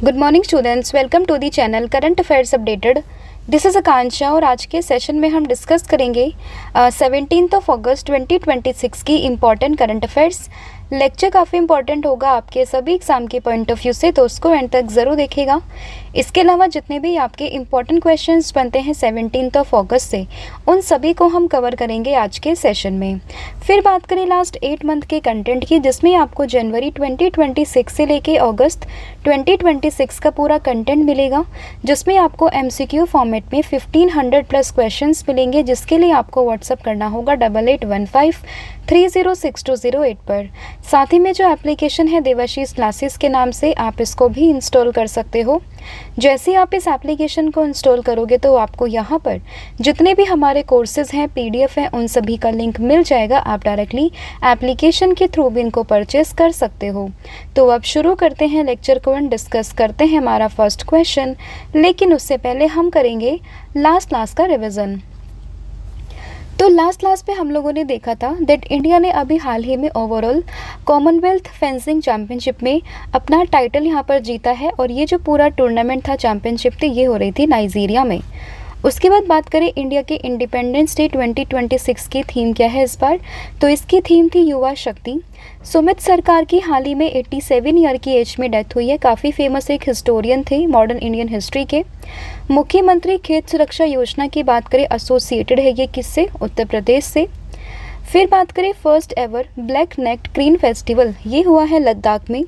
Good morning students, welcome to the channel current affairs updated. This is Akanksha और आज के session में हम डिस्कस करेंगे 17 अगस्त 2026 की इम्पॉर्टेंट करंट अफेयर्स। लेक्चर काफ़ी इंपॉर्टेंट होगा आपके सभी एग्जाम के पॉइंट ऑफ व्यू से, तो उसको एंड तक ज़रूर देखिएगा। इसके अलावा जितने भी आपके इम्पॉर्टेंट क्वेश्चंस बनते हैं 17 अगस्त से, उन सभी को हम कवर करेंगे आज के सेशन में। फिर बात करें लास्ट 8 मंथ के कंटेंट की, जिसमें आपको जनवरी 2026 से लेके अगस्त 2026 का पूरा कंटेंट मिलेगा, जिसमें आपको MCQ फॉर्मेट में 1500 प्लस क्वेश्चंस मिलेंगे, जिसके लिए आपको व्हाट्सअप करना होगा 8815306208 पर। साथ ही में जो एप्लीकेशन है देवाशीष क्लासेस के नाम से, आप इसको भी इंस्टॉल कर सकते हो। जैसे ही आप इस एप्लीकेशन को इंस्टॉल करोगे तो आपको यहाँ पर जितने भी हमारे कोर्सेज हैं, PDF हैं, उन सभी का लिंक मिल जाएगा। आप डायरेक्टली एप्लीकेशन के थ्रू भी इनको परचेस कर सकते हो। तो अब शुरू करते हैं लेक्चर को एंड डिस्कस करते हैं हमारा फर्स्ट क्वेश्चन। लेकिन उससे पहले हम करेंगे लास्ट क्लास का रिविज़न। तो लास्ट क्लास पे हम लोगों ने देखा था दैट इंडिया ने अभी हाल ही में ओवरऑल कॉमनवेल्थ फेंसिंग चैम्पियनशिप में अपना टाइटल यहाँ पर जीता है, और ये जो पूरा टूर्नामेंट था, चैम्पियनशिप थी, ये हो रही थी नाइजीरिया में। उसके बाद बात करें इंडिया के इंडिपेंडेंस डे 2026 की थीम क्या है इस बार, तो इसकी थीम थी युवा शक्ति। सुमित सरकार की हाल ही में 87 ईयर की एज में डेथ हुई है। काफ़ी फेमस एक हिस्टोरियन थे मॉडर्न इंडियन हिस्ट्री के। मुख्यमंत्री खेत सुरक्षा योजना की बात करें, एसोसिएटेड है ये किससे? उत्तर प्रदेश से। फिर बात करें first ever black necked crane festival, ये हुआ है लद्दाख में।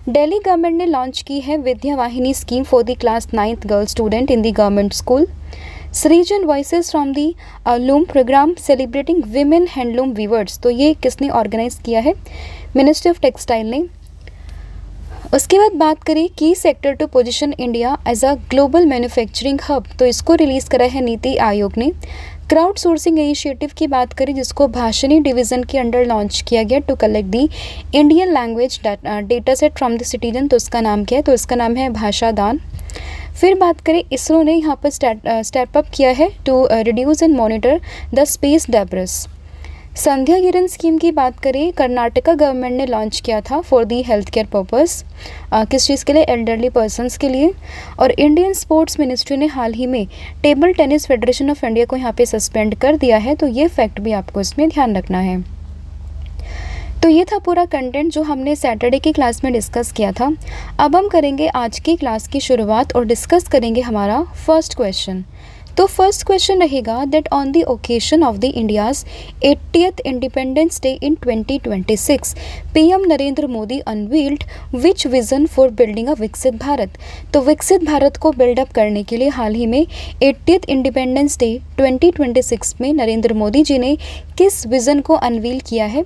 दिल्ली गवर्नमेंट ने लॉन्च की है Vidya Vahini scheme for the class 9th girl student in the government school. Srijan voices from the loom programme celebrating women handloom weavers, तो ये किसने ऑर्गेनाइज किया है? मिनिस्ट्री ऑफ टेक्सटाइल ने। उसके बाद बात करें की sector to position India as a global manufacturing hub, तो इसको रिलीज़ करा है नीति आयोग ने। क्राउड सोर्सिंग इनिशिएटिव की बात करें, जिसको भाषणी डिवीज़न के अंडर लॉन्च किया गया to collect the Indian language data set from the citizen, तो इसका नाम क्या है? तो इसका नाम है भाषा दान। फिर बात करें इसरो ने यहाँ पर स्टेप अप किया है to reduce and monitor the space debris. Sandhya गिरन स्कीम की बात करें, कर्नाटका गवर्नमेंट ने लॉन्च किया था for the health care purpose, किस चीज़ के लिए? एल्डरली पर्सनस के लिए। और इंडियन स्पोर्ट्स मिनिस्ट्री ने हाल ही में table tennis federation of India को यहाँ पे सस्पेंड कर दिया है, तो ये फैक्ट भी आपको इसमें ध्यान रखना है। तो ये था पूरा कंटेंट जो हमने सैटरडे की क्लास में डिस्कस किया था। अब हम करेंगे आज की क्लास की शुरुआत और डिस्कस करेंगे हमारा फर्स्ट क्वेश्चन। तो फर्स्ट क्वेश्चन रहेगा that on the occasion of the India's 80th independence day in 2026 PM Narendra Modi unveiled which vision for building अ विकसित भारत। तो विकसित भारत को बिल्डअप करने के लिए हाल ही में 80th इंडिपेंडेंस डे 2026 में नरेंद्र मोदी जी ने किस विज़न को अनवील किया है?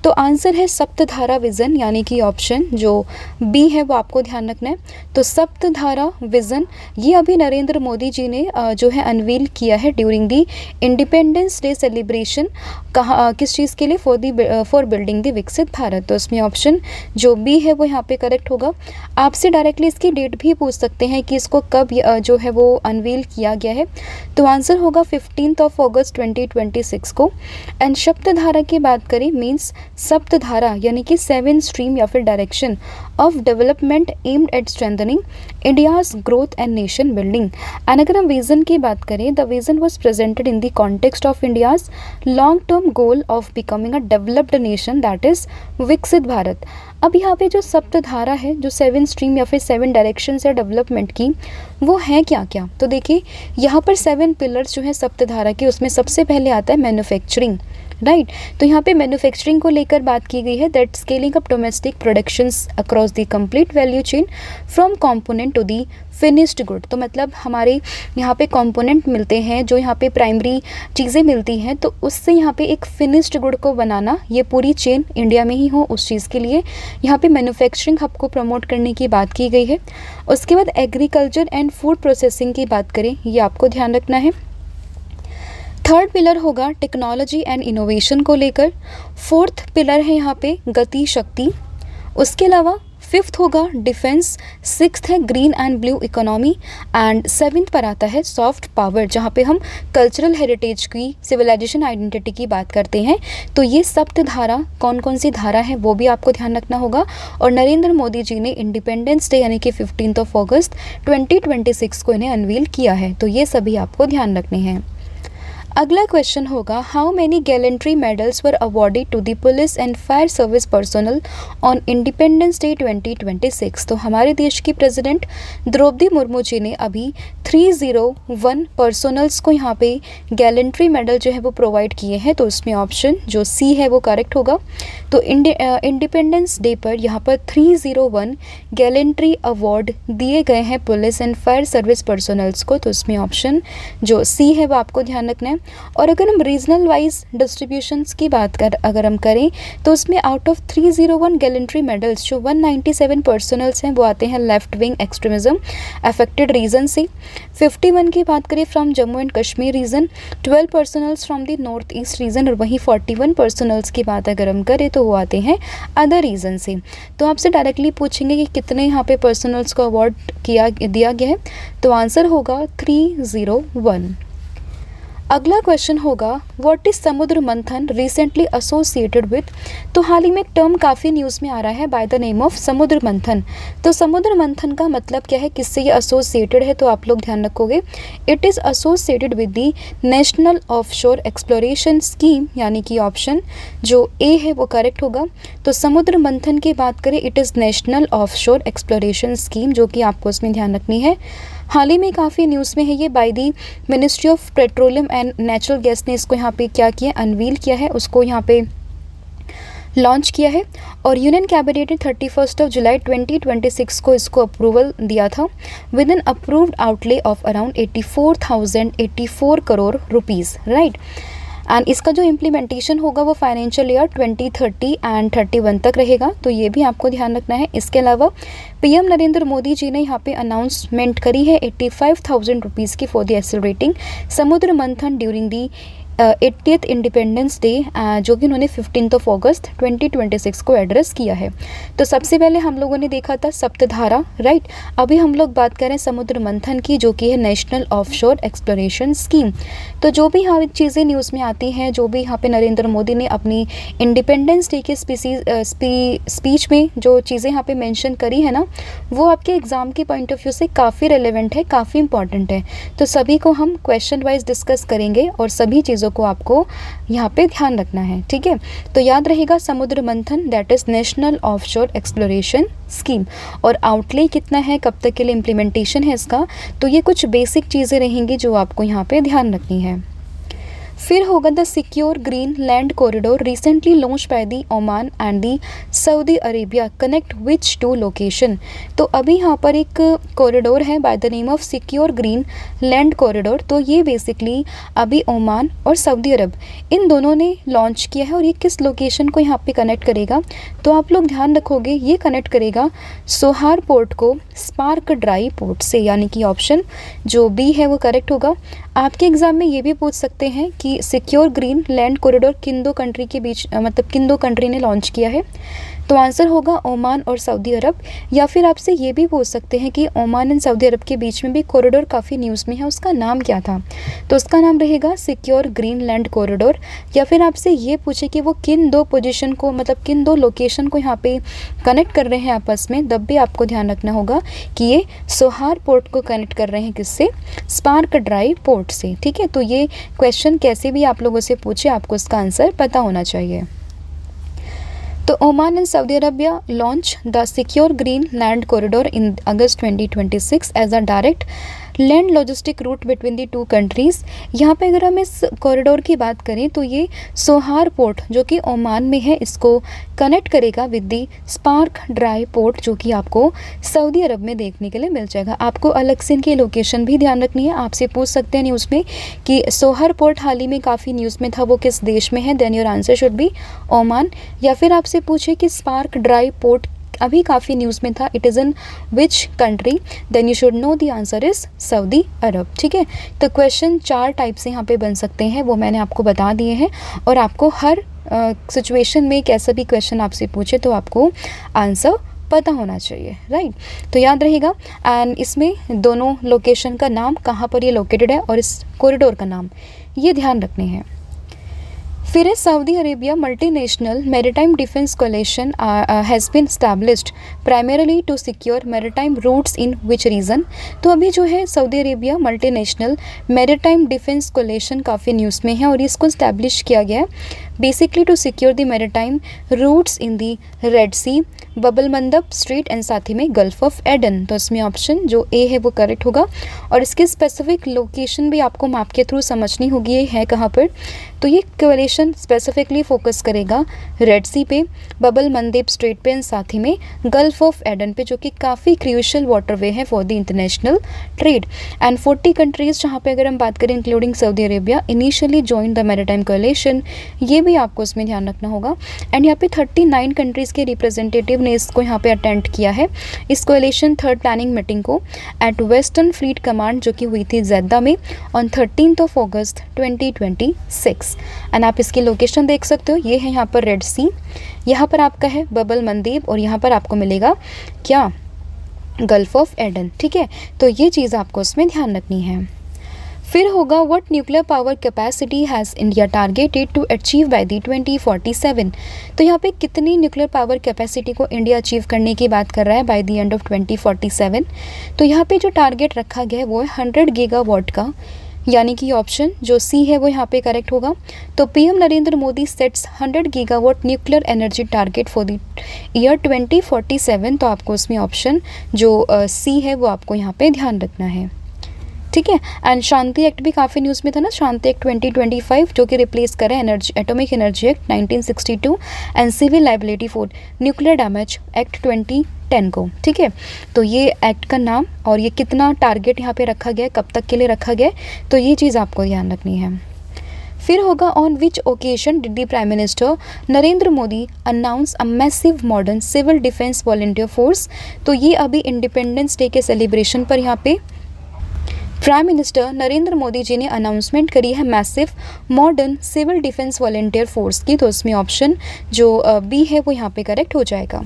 तो आंसर है सप्तधारा विज़न, यानी कि ऑप्शन जो बी है वो आपको ध्यान रखना है। तो सप्तधारा विज़न ये अभी नरेंद्र मोदी जी ने जो है अनवील किया है during the independence Day celebration. कहाँ, किस चीज़ के लिए? फॉर बिल्डिंग द विकसित भारत। तो इसमें ऑप्शन जो बी है वो यहाँ पे करेक्ट होगा। आपसे डायरेक्टली इसकी डेट भी पूछ सकते हैं कि इसको कब जो है वो अनवील किया गया है, तो आंसर होगा 15 अगस्त 2026 को। एंड सप्तधारा की बात करें मीन्स सप्तधारा यानी कि 7 स्ट्रीम या फिर direction of development aimed at strengthening India's growth and nation building. And अगर हम विजन की बात करें, the vision was presented in the context of India's long term goal of becoming a developed nation, that is विकसित भारत। अब यहाँ पे जो सप्तधारा है, जो 7 स्ट्रीम या फिर 7 डायरेक्शन है डेवलपमेंट की, वो है क्या क्या? तो देखिए यहाँ पर 7 पिलर्स जो है सप्तधारा के, उसमें सबसे पहले आता है मैन्युफैक्चरिंग, राइट। तो यहाँ पे मैन्युफैक्चरिंग को लेकर बात की गई है that scaling up domestic productions across the complete value chain from component to the finished good. तो मतलब हमारे यहाँ पे कंपोनेंट मिलते हैं, जो यहाँ पे प्राइमरी चीज़ें मिलती हैं, तो उससे यहाँ पे एक फिनिश्ड गुड को बनाना, ये पूरी चेन इंडिया में ही हो, उस चीज़ के लिए यहाँ पे मैन्युफैक्चरिंग हब को प्रमोट करने की बात की गई है। उसके बाद एग्रीकल्चर एंड फूड प्रोसेसिंग की बात करें, ये आपको ध्यान रखना है। थर्ड पिलर होगा टेक्नोलॉजी एंड इनोवेशन को लेकर। फोर्थ पिलर है यहाँ पे गति शक्ति। उसके अलावा फिफ्थ होगा डिफेंस, सिक्स्थ है green and blue economy and seventh पर आता है सॉफ्ट पावर, जहाँ पे हम कल्चरल हेरिटेज की, सिविलाइजेशन आइडेंटिटी की बात करते हैं। तो ये सप्त धारा कौन कौन सी धारा है वो भी आपको ध्यान रखना होगा। और नरेंद्र मोदी जी ने इंडिपेंडेंस डे यानी कि 15 अगस्त 2026 को इन्हें अनवील किया है। तो ये सभी आपको ध्यान रखने हैं। अगला क्वेश्चन होगा how many gallantry medals were awarded to the police and fire service personnel on Independence Day 2026। तो हमारे देश की प्रेसिडेंट द्रौपदी मुर्मू जी ने अभी 301 पर्सनल्स को यहाँ पे गैलेंट्री मेडल जो है वो प्रोवाइड किए हैं। तो उसमें ऑप्शन जो सी है वो करेक्ट होगा। तो इंडिपेंडेंस डे पर यहाँ पर 301 गैलेंट्री अवार्ड दिए गए हैं police and fire service personnels को। तो उसमें ऑप्शन जो सी है वो आपको ध्यान रखना है। और अगर हम रीजनल वाइज डिस्ट्रीब्यूशंस की बात अगर हम करें तो उसमें आउट ऑफ 301 गैलेंट्री मेडल्स जो 197 पर्सनल्स हैं वो आते हैं left wing extremism affected region से। 51 की बात करें from Jammu and Kashmir region, 12 personnels from the north east region, और वहीं 41 पर्सनल्स की बात अगर हम करें तो वो आते हैं अदर रीजन से। तो आपसे डायरेक्टली पूछेंगे कि कितने यहाँ पे पर्सनल्स को अवार्ड दिया गया है। तो आंसर होगा 301। अगला क्वेश्चन होगा व्हाट इज समुद्र मंथन रिसेंटली एसोसिएटेड विथ। तो हाल ही में एक टर्म काफ़ी न्यूज़ में आ रहा है बाय द नेम ऑफ समुद्र मंथन। तो समुद्र मंथन का मतलब क्या है, किससे ये एसोसिएटेड है, तो आप लोग ध्यान रखोगे it is associated with the national offshore exploration scheme, यानी कि ऑप्शन जो ए है वो करेक्ट होगा। तो समुद्र मंथन की बात करें it is national offshore exploration scheme, जो कि आपको उसमें ध्यान रखनी है। हाल ही में काफ़ी न्यूज़ में है ये by the ministry of petroleum and natural gas ने इसको यहाँ पे क्या किया, अनवील किया है, उसको यहाँ पे लॉन्च किया है। और यूनियन कैबिनेट ने 31 जुलाई 2026 को इसको अप्रूवल दिया था with an approved outlay of around 84,084 crore rupees, right. And इसका जो इम्प्लीमेंटेशन होगा वो फाइनेंशियल ईयर 2030 एंड 31 तक रहेगा। तो ये भी आपको ध्यान रखना है। इसके अलावा पीएम नरेंद्र मोदी जी ने यहाँ पे अनाउंसमेंट करी है 85,000 रुपीज़ की फॉर द एक्सेलरेटिंग समुद्र मंथन during the 80th independence day, जो कि उन्होंने 15 अगस्त 2026 को एड्रेस किया है। तो सबसे पहले हम लोगों ने देखा था सप्तधारा, राइट। अभी हम लोग बात करें समुद्र मंथन की, जो कि है नेशनल ऑफशोर एक्सप्लोरेशन स्कीम। तो जो भी यहाँ चीज़ें न्यूज़ में आती हैं, जो भी यहाँ पे नरेंद्र मोदी ने अपनी इंडिपेंडेंस डे के स्पीच में जो चीज़ें यहाँ पे मेंशन करी है ना, वो आपके एग्ज़ाम के पॉइंट ऑफ व्यू से काफ़ी रेलेवेंट है, काफ़ी इंपॉर्टेंट है। तो सभी को हम क्वेश्चन वाइज डिस्कस करेंगे और सभी चीज़ों को आपको यहाँ पे ध्यान रखना है, ठीक है। तो याद रहेगा समुद्र मंथन that is national offshore exploration scheme. और आउटले कितना है, कब तक के लिए इम्प्लीमेंटेशन है इसका, तो ये कुछ बेसिक चीज़ें रहेंगी जो आपको यहाँ पे ध्यान रखनी है। फिर होगा the secure green land corridor recently launch by the Oman and the Saudi Arabia connect which two location. तो अभी यहाँ पर एक कॉरिडोर है by the name of secure green land corridor. तो ये बेसिकली अभी ओमान और सऊदी अरब इन दोनों ने लॉन्च किया है। और ये किस लोकेशन को यहाँ पे कनेक्ट करेगा, तो आप लोग ध्यान रखोगे ये कनेक्ट करेगा सोहार पोर्ट को स्पार्क ड्राई पोर्ट से, यानी कि ऑप्शन जो बी है वो करेक्ट होगा। आपके एग्जाम में ये भी पूछ सकते हैं कि सिक्योर ग्रीन लैंड कॉरिडोर किन दो कंट्री के बीच, मतलब किन दो कंट्री ने लॉन्च किया है, तो आंसर होगा ओमान और सऊदी अरब। या फिर आपसे ये भी पूछ सकते हैं कि ओमान एंड सऊदी अरब के बीच में भी कॉरिडोर काफ़ी न्यूज़ में है, उसका नाम क्या था, तो उसका नाम रहेगा सिक्योर ग्रीन लैंड कॉरिडोर। या फिर आपसे ये पूछे कि वो किन दो पोजीशन को, मतलब किन दो लोकेशन को यहाँ पे कनेक्ट कर रहे हैं आपस में, तब भी आपको ध्यान रखना होगा कि ये सोहार पोर्ट को कनेक्ट कर रहे हैं किससे, स्पार्क ड्राई पोर्ट से, ठीक है। तो ये क्वेश्चन कैसे भी आप लोगों से पूछे आपको इसका आंसर पता होना चाहिए। तो Oman and Saudi Arabia launch the secure green land corridor in August 2026 as a direct land logistic route between the two countries. यहाँ पे अगर हम इस कॉरिडोर की बात करें तो ये सोहार पोर्ट जो कि ओमान में है इसको कनेक्ट करेगा with the spark dry port, जो कि आपको सऊदी अरब में देखने के लिए मिल जाएगा। आपको अलग से इनकी लोकेशन भी ध्यान रखनी है। आपसे पूछ सकते हैं न्यूज़ में कि सोहार पोर्ट हाल ही में काफ़ी न्यूज़ में था, वो किस देश में है, then your answer should be Oman. या फिर आपसे पूछे कि स्पार्क ड्राई पोर्ट अभी काफ़ी न्यूज़ में था, it is in which country, then you should know the answer is Saudi Arab, ठीक है। तो क्वेश्चन 4 टाइप से यहाँ पे बन सकते हैं, वो मैंने आपको बता दिए हैं। और आपको हर सिचुएशन में कैसा भी क्वेश्चन आपसे पूछे तो आपको आंसर पता होना चाहिए, राइट। तो याद रहेगा। एंड इसमें दोनों लोकेशन का नाम, कहाँ पर ये लोकेटेड है, और इस कॉरिडोर का नाम, ये ध्यान रखने हैं। फिर है Saudi Arabia multinational maritime defence coalition has been established primarily to secure maritime routes in which region। तो अभी जो है Saudi Arabia multinational maritime defence coalition काफ़ी न्यूज़ में है, और इसको इस्टेब्लिश किया गया है basically to secure the maritime routes in the Red Sea, Bab el Mandeb strait and साथ ही में गल्फ ऑफ एडन। तो इसमें ऑप्शन जो ए है वो करेक्ट होगा। और इसकी स्पेसिफिक लोकेशन भी आपको मैप के थ्रू समझनी होगी, ये है कहाँ पर। तो ये कोalition स्पेसिफिकली फोकस करेगा रेड सी पे, बबल मंदेब स्ट्रेट पे एंड साथ ही में गल्फ ऑफ एडन पे, जो कि काफ़ी क्रूशियल वाटरवे है for the international trade. And 40 countries जहाँ पे अगर हम बात करें including Saudi Arabia initially join the maritime coalition, ये भी आपको इसमें ध्यान रखना होगा। एंड यहाँ पे 39 कंट्रीज़ के रिप्रेजेंटेटिव ने इसको यहाँ पे अटेंड किया है, इस कोalition थर्ड प्लानिंग मीटिंग को एट वेस्टर्न फ्लीट कमांड, जो कि हुई थी जेद्दा में ऑन 13 अगस्त 2026। एंड आप इसकी लोकेशन देख सकते हो, ये है यहाँ पर रेड सी, यहाँ पर आपका है बबल मंदेब, और यहाँ पर आपको मिलेगा क्या, गल्फ ऑफ एडन, ठीक है। तो ये चीज़ आपको उसमें ध्यान रखनी है। फिर होगा what nuclear power capacity has India targeted to achieve by the 2047। तो यहाँ पे कितनी न्यूक्लियर पावर कैपेसिटी को इंडिया अचीव करने की बात कर रहा है बाय द एंड ऑफ 2047। तो यहाँ पे जो टारगेट रखा गया है वो है 100 गीगावाट का, यानी कि ऑप्शन जो सी है वो यहाँ पे करेक्ट होगा। तो PM Narendra Modi sets 100 gigawatt nuclear energy target for the year 2047। तो आपको उसमें ऑप्शन जो सी है वो आपको यहाँ पे ध्यान रखना है, ठीक है। एंड शांति एक्ट भी काफ़ी न्यूज़ में था ना, शांति एक्ट 2025, जो कि रिप्लेस करे energy atomic energy act 1962 and civil liability for nuclear damage act 2010 को, ठीक है। तो ये एक्ट का नाम और ये कितना टारगेट यहाँ पे रखा गया है, कब तक के लिए रखा गया है, तो ये चीज़ आपको ध्यान रखनी है। फिर होगा on which occasion did the prime minister Narendra Modi announce a massive modern civil defence volunteer force. तो ये अभी इंडिपेंडेंस डे के सेलिब्रेशन पर यहाँ पे प्राइम मिनिस्टर नरेंद्र मोदी जी ने अनाउंसमेंट करी है massive modern civil defence volunteer force की। तो उसमें ऑप्शन जो बी है वो यहाँ पे करेक्ट हो जाएगा।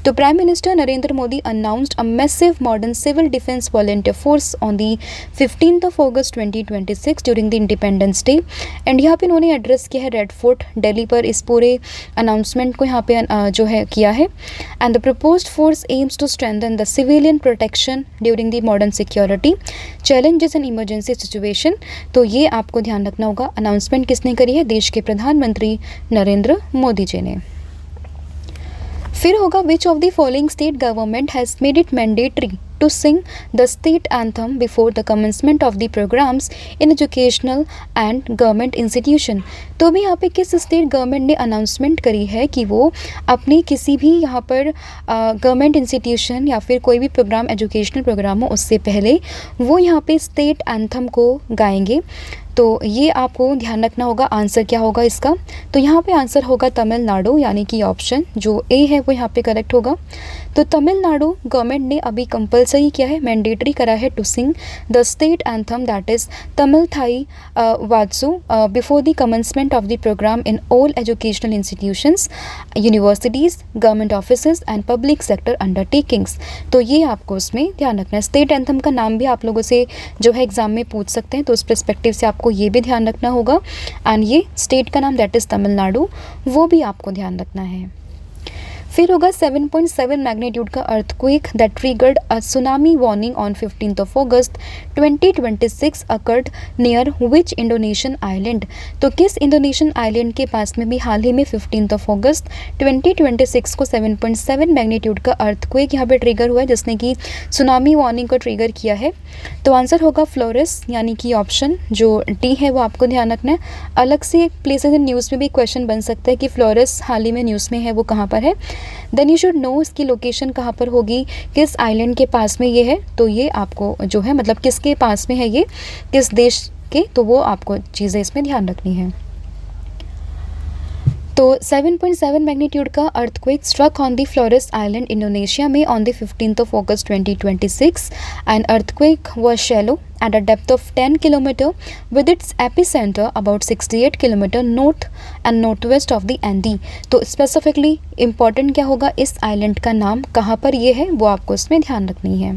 तो prime minister Narendra Modi announced a massive modern civil defence volunteer force on the 15 August 2026 during the Independence Day. And यहाँ पे इन्होंने एड्रेस किया है रेड फोर्ट दिल्ली पर, इस पूरे अनाउंसमेंट को यहाँ पे जो है किया है। And the proposed force aims to strengthen the civilian protection during the modern security challenges and emergency situation. तो ये आपको ध्यान रखना होगा। अनाउंसमेंट किसने करी है, देश के प्रधानमंत्री नरेंद्र मोदी जी ने। फिर होगा विच of the following state government has made it mandatory to sing the state anthem before the commencement of the programs in educational and government institution। तो भी यहाँ पे किस स्टेट गवर्नमेंट ने अनाउंसमेंट करी है कि वो अपनी किसी भी यहाँ पर गवर्नमेंट इंस्टीट्यूशन या फिर कोई भी प्रोग्राम एजुकेशनल प्रोग्राम हो उससे पहले वो यहाँ पे स्टेट एंथम को गाएंगे। तो ये आपको ध्यान रखना होगा। आंसर क्या होगा इसका, तो यहाँ पे आंसर होगा तमिलनाडु, यानी कि ऑप्शन जो ए है वो यहाँ पे करेक्ट होगा। तो तमिलनाडु गवर्नमेंट ने अभी कंपलसरी किया है, मैंडेटरी करा है to sing the state anthem that is Tamil Thai वात्सु before the commencement of the programme in all educational institutions, universities, government offices and public sector undertakings. तो ये आपको उसमें ध्यान रखना है। स्टेट एंथम का नाम भी आप लोगों से जो है एग्जाम में पूछ सकते हैं, तो उस पर्सपेक्टिव से आपको ये भी ध्यान रखना होगा। एंड ये स्टेट का नाम दैट इज़ तमिलनाडु, वो भी आपको ध्यान रखना है। फिर होगा 7.7 मैग्नीट्यूड का earthquake that triggered a tsunami warning on 15 August 2026 occurred near which Indonesian island. तो किस इंडोनेशियन आइलैंड के पास में भी हाल ही में 15 अगस्त 2026 को 7.7 मैग्नीट्यूड का अर्थक्वेक यहाँ पे ट्रिगर हुआ है, जिसने कि सुनामी वार्निंग को ट्रिगर किया है। तो आंसर होगा फ्लोरेस, यानी कि ऑप्शन जो डी है वो आपको ध्यान रखना है। अलग से प्लेसेस इन न्यूज़ में भी क्वेश्चन बन सकता है कि फ्लोरेस हाल ही में न्यूज़ में है वो कहाँ पर है, देन यू शुड नो इसकी लोकेशन कहाँ पर होगी, किस आइलैंड के पास में ये है। तो ये आपको जो है मतलब किसके पास में है ये, किस देश के, तो वो आपको चीज़ें इसमें ध्यान रखनी है। तो 7.7 मैग्नीट्यूड का earthquake struck on the Flores island Indonesia में on the 15th of August 2026 and earthquake was shallow at a depth of 10 km with its epicenter about 68 km north and northwest of the Andes। तो specifically important क्या होगा, इस island का नाम कहाँ पर ये है वो आपको इसमें ध्यान रखनी है।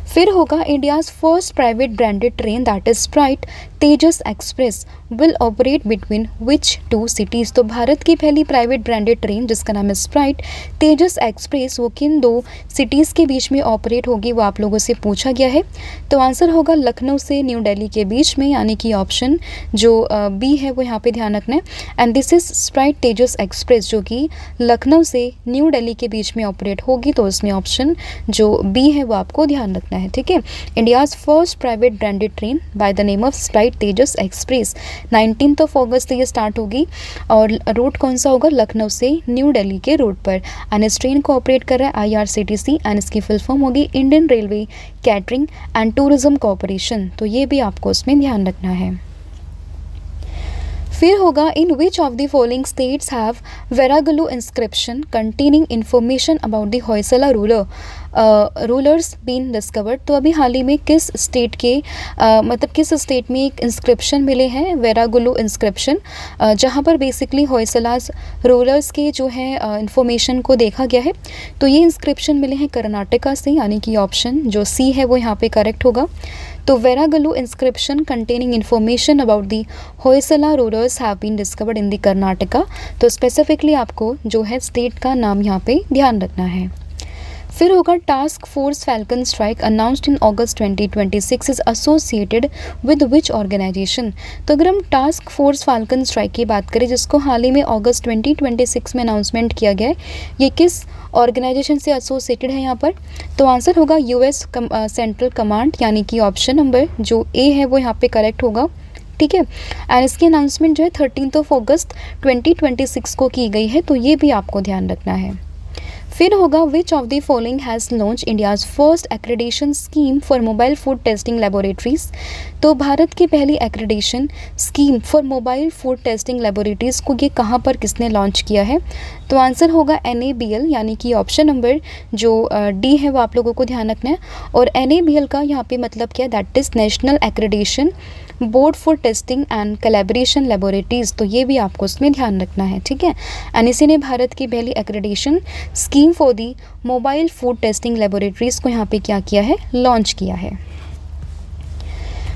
फिर होगा India's first private branded train that is sprite Tejas Express will operate between which two cities. तो भारत की पहली प्राइवेट ब्रांडेड ट्रेन जिसका नाम है स्प्राइट तेजस एक्सप्रेस वो किन दो सिटीज़ के बीच में ऑपरेट होगी वो आप लोगों से पूछा गया है। तो आंसर होगा लखनऊ से न्यू दिल्ली के बीच में, यानी कि ऑप्शन जो बी है वो यहाँ पे ध्यान रखना है। And this is sprite Tejas express जो कि लखनऊ से न्यू दिल्ली के बीच में ऑपरेट होगी, तो उसमें ऑप्शन जो बी है वो आपको ध्यान रखना है। ठीक है, India's first private branded train bye the name of Sprite Tejas express 19th of August से ये स्टार्ट होगी और रूट कौन सा होगा, लखनऊ से न्यू दिल्ली के रूट पर। एंड इस ट्रेन को ऑपरेट कर रहा है IRCTC एंड इसकी फुल फॉर्म होगी Indian railway catering and tourism corporation. तो ये भी आपको उसमें ध्यान रखना है। फिर होगा in which of the following states have Veragulu inscription containing information about the Hoysala rulers been discovered. तो अभी हाल ही में किस स्टेट के मतलब किस स्टेट में एक इंस्क्रिप्शन मिले हैं, वेरागुलू इंस्क्रिप्शन, जहाँ पर बेसिकली होयसलास रूलर्स के जो है इंफॉर्मेशन को देखा गया है। तो ये इंस्क्रिप्शन मिले हैं कर्नाटका से, यानी कि ऑप्शन जो सी है वो यहाँ पे करेक्ट होगा। तो Veragulu inscription containing information about the Hoysala rulers have been discovered in the Karnataka. तो स्पेसिफिकली आपको जो है स्टेट का नाम यहाँ पे ध्यान रखना है। फिर होगा Task Force Falcon Strike announced in August 2026 is associated with which organisation. तो अगर हम टास्क फोर्स फैल्कन स्ट्राइक की बात करें जिसको हाल ही में अगस्त 2026 में अनाउंसमेंट किया गया है, ये किस ऑर्गेनाइजेशन से एसोसिएटेड है यहाँ पर। तो आंसर होगा US सेंट्रल कमांड, यानी कि ऑप्शन नंबर जो ए है वो यहाँ पे करेक्ट होगा। ठीक है, एंड इसकी अनाउंसमेंट जो है 13th of August 2026 को की गई है, तो ये भी आपको ध्यान रखना है। फिर होगा विच of the following has launch India's first accreditation scheme for mobile food testing laboratories. तो भारत की पहली accreditation scheme for mobile food testing laboratories को ये कहाँ पर किसने लॉन्च किया है। तो आंसर होगा NABL, यानी कि ऑप्शन नंबर जो डी है वो आप लोगों को ध्यान रखना है। और NABL का यहाँ पे मतलब क्या है, that is national accreditation board for testing and collaboration laboratories. तो ये भी आपको उसमें ध्यान रखना है। ठीक है, एंड इसी ने भारत की पहली accreditation scheme for the mobile food testing laboratories को यहाँ पे क्या किया है, लॉन्च किया है।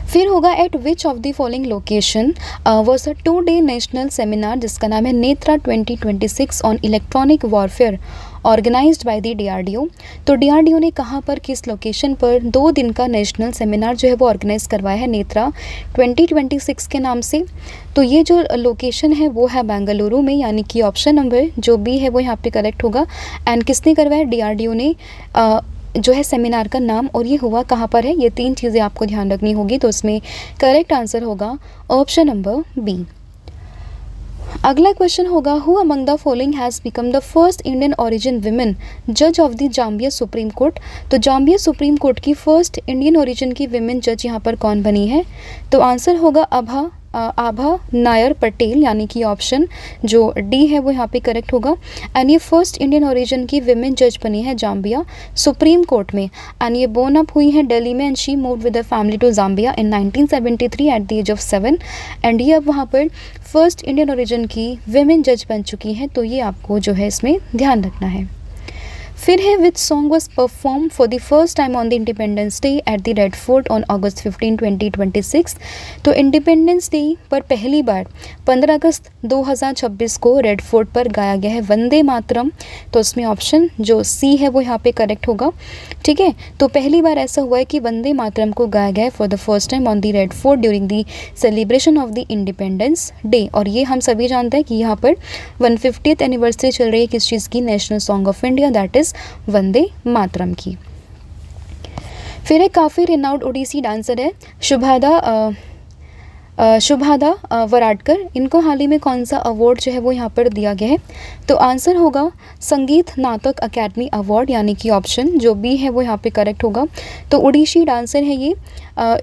फिर होगा at which of the following location was a 2-day national seminar जिसका नाम है Netra 2026 on electronic warfare organised by the DRDO। तो DRDO ने कहाँ पर किस लोकेशन पर 2 दिन का नेशनल सेमिनार जो है वो ऑर्गेनाइज करवाया है नेत्रा 2026 के नाम से। तो ये जो लोकेशन है वो है बेंगलुरु में, यानी कि ऑप्शन नंबर जो बी है वो यहाँ पे करेक्ट होगा। एंड किसने करवाया, DRDO ने जो है सेमिनार का नाम, और ये हुआ कहाँ पर है, ये 3 चीज़ें आपको ध्यान रखनी होगी। तो उसमें करेक्ट आंसर होगा ऑप्शन नंबर बी। अगला क्वेश्चन होगा who among the following has become the first Indian origin women जज of the Zambia Supreme Court. तो जाम्बिया सुप्रीम कोर्ट की फर्स्ट इंडियन ओरिजिन की विमेन जज यहाँ पर कौन बनी है। तो आंसर होगा आभा नायर पटेल, यानी कि ऑप्शन जो डी है वो यहाँ पे करेक्ट होगा। एंड ये फर्स्ट इंडियन ओरिजिन की विमेन जज बनी है जाम्बिया सुप्रीम कोर्ट में। एंड ये बोर्न अप हुई है दिल्ली में and she move with the family to Zambia in 1973 at the age of 7। And ये अब वहाँ पर फर्स्ट इंडियन ओरिजिन की विमेन जज बन चुकी हैं, तो ये आपको जो है इसमें ध्यान रखना है। फिर है which song was perform for the first time on the Independence day at the red fort on August 15, 2026। तो इंडिपेंडेंस डे पर पहली बार 15 अगस्त 2026 को रेड फोर्ट पर गाया गया है वंदे मातरम। तो उसमें ऑप्शन जो सी है वो यहाँ पे करेक्ट होगा। ठीक है, तो पहली बार ऐसा हुआ है कि वंदे मातरम को गाया गया है for the first time on the red fort during the celebration of the Independence day. और ये हम सभी जानते हैं कि यहाँ पर 150th एनिवर्सरी चल रही है किस चीज़ की, national song of India, that is Vande Mataram की। फिर एक काफ़ी रिनाउड ओडिसी डांसर है शुभादा वराडकर, इनको हाल ही में कौन सा अवार्ड जो है वो यहाँ पर दिया गया है? तो आंसर होगा संगीत नाटक अकेडमी अवार्ड, यानी कि ऑप्शन जो बी है वो यहाँ पे करेक्ट होगा। तो ओडिशी डांसर है ये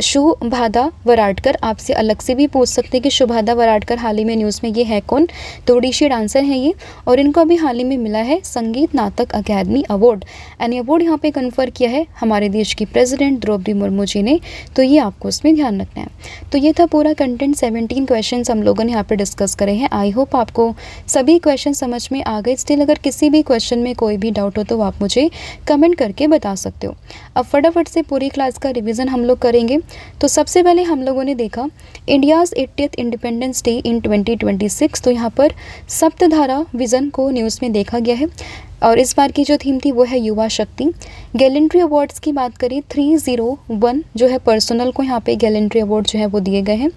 शुभादा वराडकर। आपसे अलग से भी पूछ सकते हैं कि शुभादा वराडकर हाल ही में न्यूज़ में ये है कौन? तो ओडिशी डांसर है ये, और इनको अभी हाल ही में मिला है संगीत नाटक अकेडमी अवार्ड। एंड ये अवार्ड यहाँ पे कन्फर किया है हमारे देश की प्रेसिडेंट द्रौपदी मुर्मू जी ने। तो ये आपको उसमें ध्यान रखना है। तो ये था पूरा कंटेंट, 17 क्वेश्चंस हम लोगों ने यहाँ पे डिस्कस करे हैं। आई होप आपको सभी क्वेश्चन समझ में आ गए। स्टिल अगर किसी भी क्वेश्चन में कोई भी डाउट हो तो आप मुझे कमेंट करके बता सकते हो। अब फटाफट से पूरी क्लास का रिवीजन हम लोग करेंगे। तो सबसे पहले हम लोगों ने देखा India's 80th independence day in 2026। तो यहाँ पर सप्तधारा विज़न को न्यूज़ में देखा गया है, और इस बार की जो थीम थी वो है युवा शक्ति। गैलेंट्री अवार्ड्स की बात करें 301 जो है पर्सनल को यहाँ पे गैलेंट्री अवार्ड जो है वो दिए गए हैं।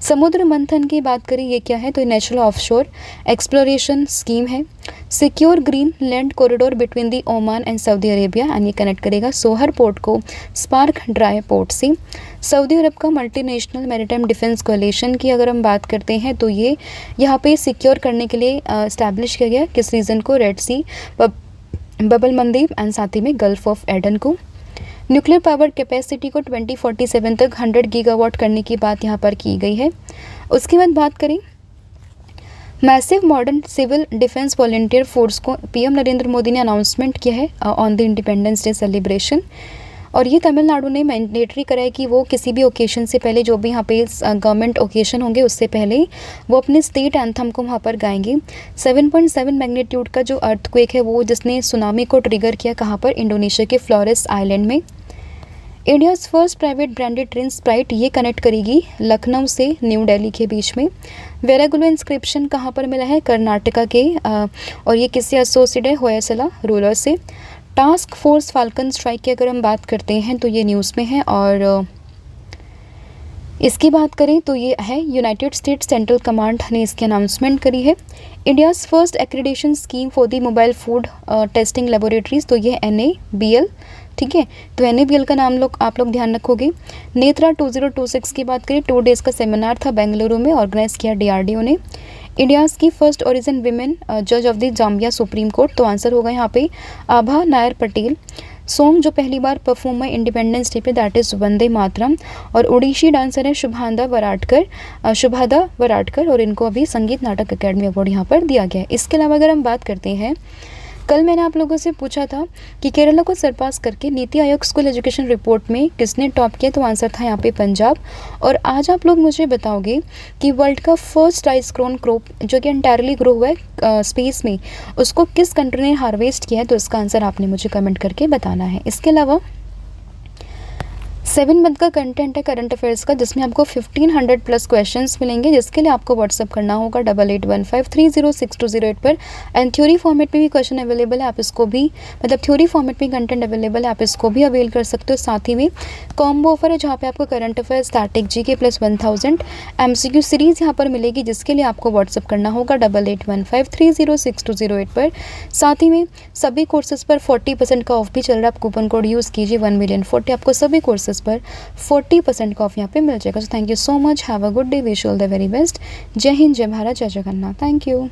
समुद्र मंथन की बात करें, ये क्या है? तो नेशनल ऑफशोर एक्सप्लोरेशन स्कीम है। Secure green land corridor between the Oman and Saudi Arabia, and ये कनेक्ट करेगा सोहर पोर्ट को स्पार्क ड्राई पोर्ट से। सऊदी अरब का मल्टीनेशनल मैरीटाइम डिफेंस कोalition की अगर हम बात करते हैं तो ये यहाँ पे सिक्योर करने के लिए इस्टेब्लिश किया गया किस रीजन को? Red Sea, Bab el Mandeb and साथ ही में गल्फ ऑफ एडन को। न्यूक्लियर पावर कैपेसिटी को 2047 तक 100 गीगावाट करने की बात यहाँ पर की गई है। उसके बाद बात करें massive modern civil defence volunteer force को पीएम नरेंद्र मोदी ने अनाउंसमेंट किया है on the Independence Day celebration, और ये तमिलनाडु ने मैंडेटरी करा है कि वो किसी भी ओकेशन से पहले, जो भी यहाँ पे गवर्नमेंट ओकेशन होंगे उससे पहले वो अपने स्टेट एंथम को वहाँ पर गाएंगे। 7.7 मैग्नीट्यूड का जो अर्थक्वेक है वो जिसने सुनामी को ट्रिगर किया, कहाँ पर? इंडोनेशिया के फ्लोरेस आइलैंड में। India's first private branded train Sprite, ये कनेक्ट करेगी लखनऊ से न्यू दिल्ली के बीच में। वेरागुलो इंस्क्रिप्शन कहाँ पर मिला है? कर्नाटका के, और ये किससे एसोसिएटेड है? होयसला रूलर से। टास्क फोर्स फाल्कन स्ट्राइक की अगर हम बात करते हैं तो ये न्यूज़ में है, और इसकी बात करें तो ये है यूनाइटेड स्टेट्स सेंट्रल कमांड ने इसकी अनाउंसमेंट करी है। India's first accreditation scheme for the mobile food testing laboratories, तो ये NABL, ठीक है। तो NABL का नाम आप लोग ध्यान रखोगे। नेत्रा 2026 की बात करें, 2 डेज़ का सेमिनार था बेंगलुरु में, ऑर्गेनाइज किया DRDO ने। इंडियाज़ की फर्स्ट ओरिजिन विमेन जज of the Zambia Supreme Court, तो आंसर होगा यहाँ पे आभा नायर पटेल। सॉन्ग जो पहली बार परफॉर्म हुआ इंडिपेंडेंस डे पे, दैट इज़ वंदे मातरम। और ओडिशी डांसर है शुभादा वराडकर, और इनको अभी संगीत नाटक अकेडमी अवार्ड यहाँ पर दिया गया है। इसके अलावा अगर हम बात करते हैं, कल मैंने आप लोगों से पूछा था कि केरला को सरपास करके NITI Aayog school education report में किसने टॉप किया, तो आंसर था यहाँ पे पंजाब। और आज आप लोग मुझे बताओगे कि वर्ल्ड का फर्स्ट राइस क्रोन क्रॉप जो कि एंटायरली ग्रो हुआ है स्पेस में, उसको किस कंट्री ने हार्वेस्ट किया है? तो इसका आंसर आपने मुझे कमेंट करके बताना है। इसके अलावा 7 मंथ का कंटेंट है करंट अफेयर्स का, जिसमें आपको 1500 प्लस क्वेश्चंस मिलेंगे, जिसके लिए आपको व्हाट्सअप करना होगा 8815306208 पर। एंड थ्योरी फॉर्मेट में भी क्वेश्चन अवेलेबल है, आप इसको भी, मतलब थ्योरी फॉर्मेट में कंटेंट अवेलेबल है, आप इसको भी अवेल कर सकते हो। साथ ही में कॉम्बो ऑफर है जहाँ पे आपको current affairs, static GK plus 1000 MCQ series यहाँ पर मिलेगी, जिसके लिए आपको व्हाट्सअप करना होगा 8815306208 पर। साथ ही में सभी कोर्सेज पर 40% का ऑफ भी चल रहा है, आप कूपन कोड यूज़ कीजिए 1,000,040, आपको सभी कोर्सेज पर 40% का ऑफ यहाँ पे मिल जाएगा। So thank you so much, have a good day, wish all the very best. जय हिंद, जय भारत, जय जगन्नाथ। Thank you.